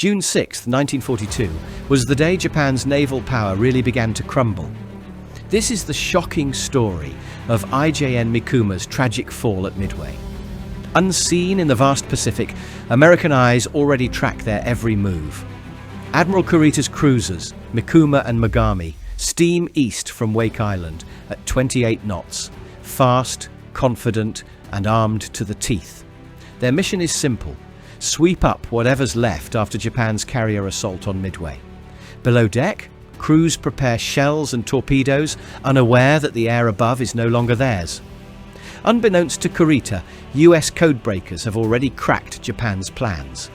June 6, 1942, was the day Japan's naval power really began to crumble. This is the shocking story of IJN Mikuma's tragic fall at Midway. Unseen in the vast Pacific, American eyes already track their every move. Admiral Kurita's cruisers, Mikuma and Mogami, steam east from Wake Island at 28 knots, fast, confident, and armed to the teeth. Their mission is simple: sweep up whatever's left after Japan's carrier assault on Midway. Below deck, crews prepare shells and torpedoes, unaware that the air above is no longer theirs. Unbeknownst to Kurita, US codebreakers have already cracked Japan's plans.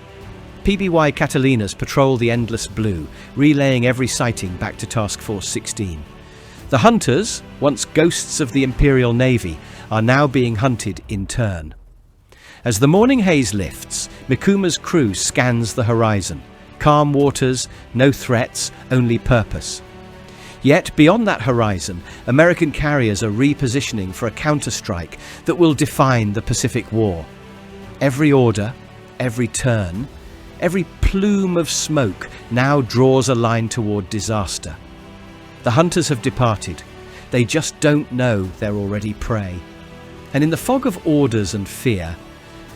PBY Catalinas patrol the endless blue, relaying every sighting back to Task Force 16. The hunters, once ghosts of the Imperial Navy, are now being hunted in turn. As the morning haze lifts, Mikuma's crew scans the horizon. Calm waters, no threats, only purpose. Yet, beyond that horizon, American carriers are repositioning for a counterstrike that will define the Pacific War. Every order, every turn, every plume of smoke now draws a line toward disaster. The hunters have departed. They just don't know they're already prey. And in the fog of orders and fear,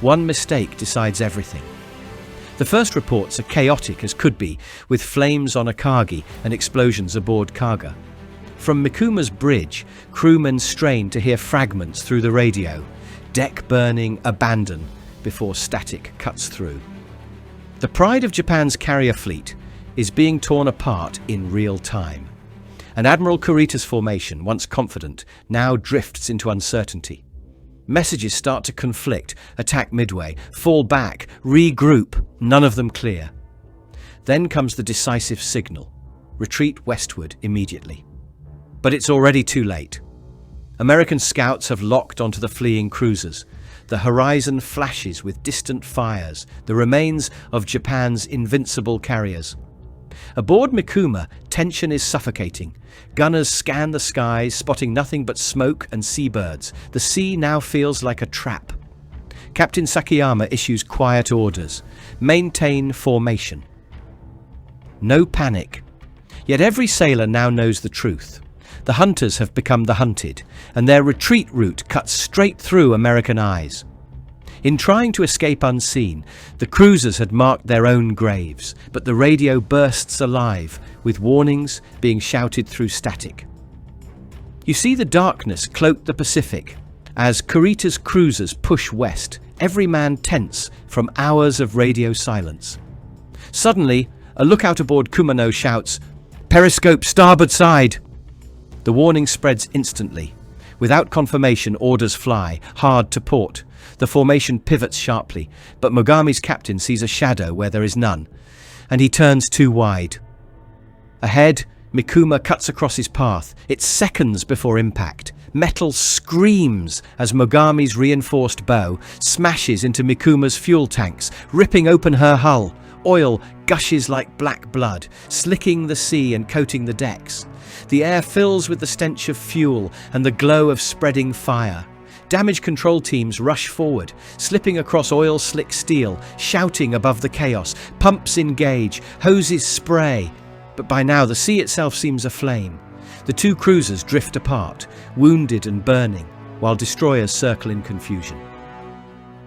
one mistake decides everything. The first reports are chaotic as could be, with flames on Akagi and explosions aboard Kaga. From Mikuma's bridge, crewmen strain to hear fragments through the radio. Deck burning, abandon, before static cuts through. The pride of Japan's carrier fleet is being torn apart in real time. And Admiral Kurita's formation, once confident, now drifts into uncertainty. Messages start to conflict: attack Midway, fall back, regroup, none of them clear. Then comes the decisive signal: retreat westward immediately. But it's already too late. American scouts have locked onto the fleeing cruisers. The horizon flashes with distant fires, the remains of Japan's invincible carriers. Aboard Mikuma, tension is suffocating. Gunners scan the skies, spotting nothing but smoke and seabirds. The sea now feels like a trap. Captain Sakayama issues quiet orders: maintain formation. No panic. Yet every sailor now knows the truth. The hunters have become the hunted, and their retreat route cuts straight through American eyes. In trying to escape unseen, the cruisers had marked their own graves, but the radio bursts alive, with warnings being shouted through static. You see the darkness cloak the Pacific. As Kurita's cruisers push west, every man tense from hours of radio silence. Suddenly, a lookout aboard Kumano shouts, "Periscope starboard side!" The warning spreads instantly. Without confirmation, orders fly, hard to port. The formation pivots sharply, but Mogami's captain sees a shadow where there is none, and he turns too wide. Ahead, Mikuma cuts across his path. It's seconds before impact. Metal screams as Mogami's reinforced bow smashes into Mikuma's fuel tanks, ripping open her hull. Oil gushes like black blood, slicking the sea and coating the decks. The air fills with the stench of fuel and the glow of spreading fire. Damage control teams rush forward, slipping across oil-slick steel, shouting above the chaos. Pumps engage, hoses spray. But by now the sea itself seems aflame. The two cruisers drift apart, wounded and burning, while destroyers circle in confusion.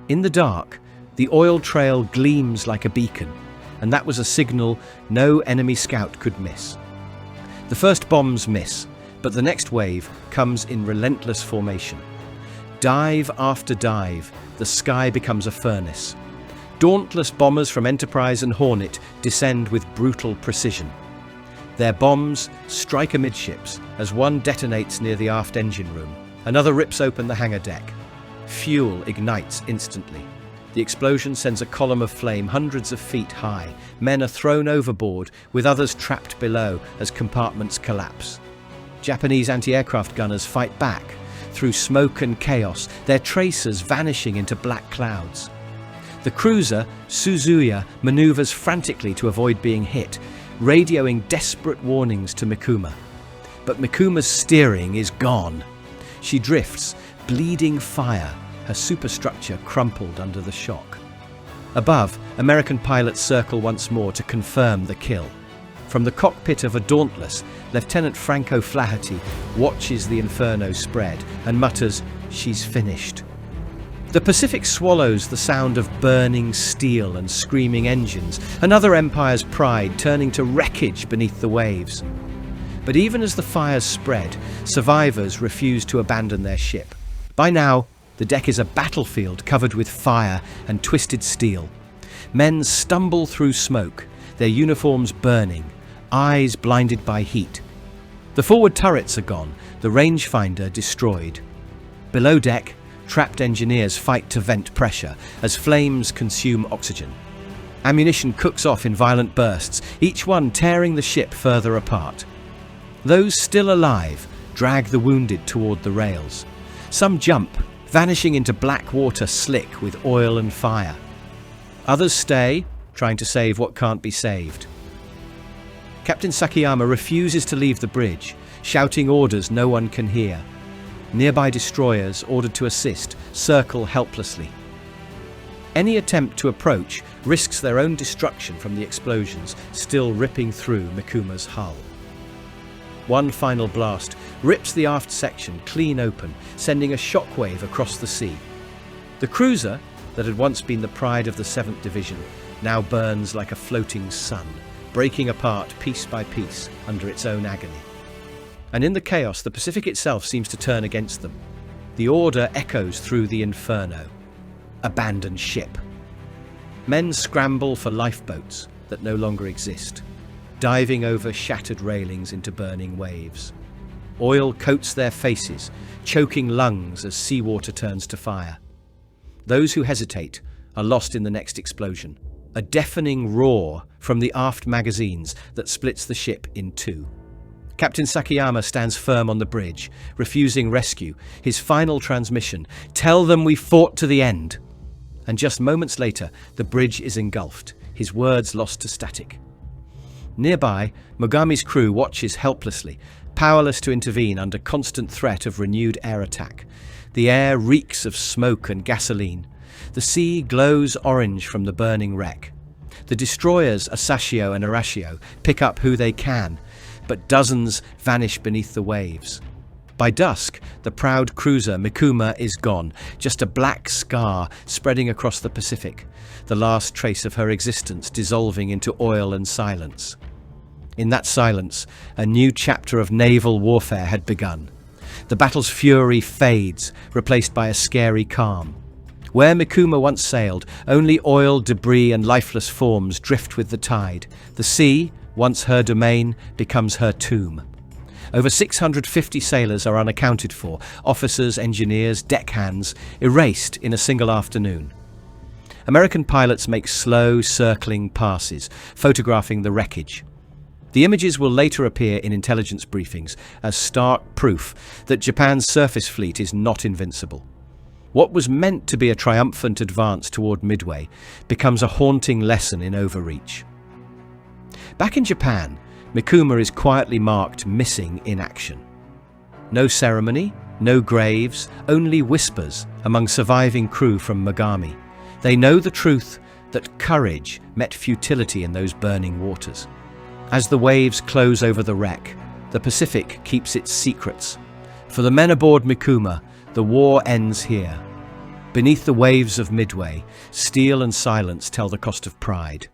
In the dark, the oil trail gleams like a beacon, and that was a signal no enemy scout could miss. The first bombs miss, but the next wave comes in relentless formation. Dive after dive, the sky becomes a furnace. Dauntless bombers from Enterprise and Hornet descend with brutal precision. Their bombs strike amidships as one detonates near the aft engine room. Another rips open the hangar deck. Fuel ignites instantly. The explosion sends a column of flame hundreds of feet high. Men are thrown overboard, with others trapped below as compartments collapse. Japanese anti-aircraft gunners fight back through smoke and chaos, their tracers vanishing into black clouds. The cruiser, Suzuya, maneuvers frantically to avoid being hit, radioing desperate warnings to Mikuma. But Mikuma's steering is gone. She drifts, bleeding fire, her superstructure crumpled under the shock. Above, American pilots circle once more to confirm the kill. From the cockpit of a Dauntless, Lieutenant Franco Flaherty watches the inferno spread and mutters, "She's finished." The Pacific swallows the sound of burning steel and screaming engines, another empire's pride turning to wreckage beneath the waves. But even as the fires spread, survivors refuse to abandon their ship. By now, the deck is a battlefield covered with fire and twisted steel. Men stumble through smoke, their uniforms burning, eyes blinded by heat. The forward turrets are gone, the rangefinder destroyed. Below deck, trapped engineers fight to vent pressure as flames consume oxygen. Ammunition cooks off in violent bursts, each one tearing the ship further apart. Those still alive drag the wounded toward the rails. Some jump, vanishing into black water slick with oil and fire. Others stay, trying to save what can't be saved. Captain Sakayama refuses to leave the bridge, shouting orders no one can hear. Nearby destroyers, ordered to assist, circle helplessly. Any attempt to approach risks their own destruction from the explosions still ripping through Mikuma's hull. One final blast rips the aft section clean open, sending a shockwave across the sea. The cruiser, that had once been the pride of the 7th Division, now burns like a floating sun, breaking apart piece by piece under its own agony. And in the chaos, the Pacific itself seems to turn against them. The order echoes through the inferno. Abandon ship. Men scramble for lifeboats that no longer exist, diving over shattered railings into burning waves. Oil coats their faces, choking lungs as seawater turns to fire. Those who hesitate are lost in the next explosion. A deafening roar from the aft magazines that splits the ship in two. Captain Sakayama stands firm on the bridge, refusing rescue, his final transmission, "Tell them we fought to the end." And just moments later, the bridge is engulfed, his words lost to static. Nearby, Mogami's crew watches helplessly, powerless to intervene under constant threat of renewed air attack. The air reeks of smoke and gasoline. The sea glows orange from the burning wreck. The destroyers Asashio and Arashio pick up who they can, but dozens vanish beneath the waves. By dusk, the proud cruiser Mikuma is gone, just a black scar spreading across the Pacific, the last trace of her existence dissolving into oil and silence. In that silence, a new chapter of naval warfare had begun. The battle's fury fades, replaced by a scary calm. Where Mikuma once sailed, only oil, debris and lifeless forms drift with the tide. The sea, once her domain, becomes her tomb. Over 650 sailors are unaccounted for, officers, engineers, deckhands, erased in a single afternoon. American pilots make slow, circling passes, photographing the wreckage. The images will later appear in intelligence briefings as stark proof that Japan's surface fleet is not invincible. What was meant to be a triumphant advance toward Midway becomes a haunting lesson in overreach. Back in Japan, Mikuma is quietly marked missing in action. No ceremony, no graves, only whispers among surviving crew from Mogami. They know the truth that courage met futility in those burning waters. As the waves close over the wreck, the Pacific keeps its secrets. For the men aboard Mikuma, the war ends here. Beneath the waves of Midway, steel and silence tell the cost of pride.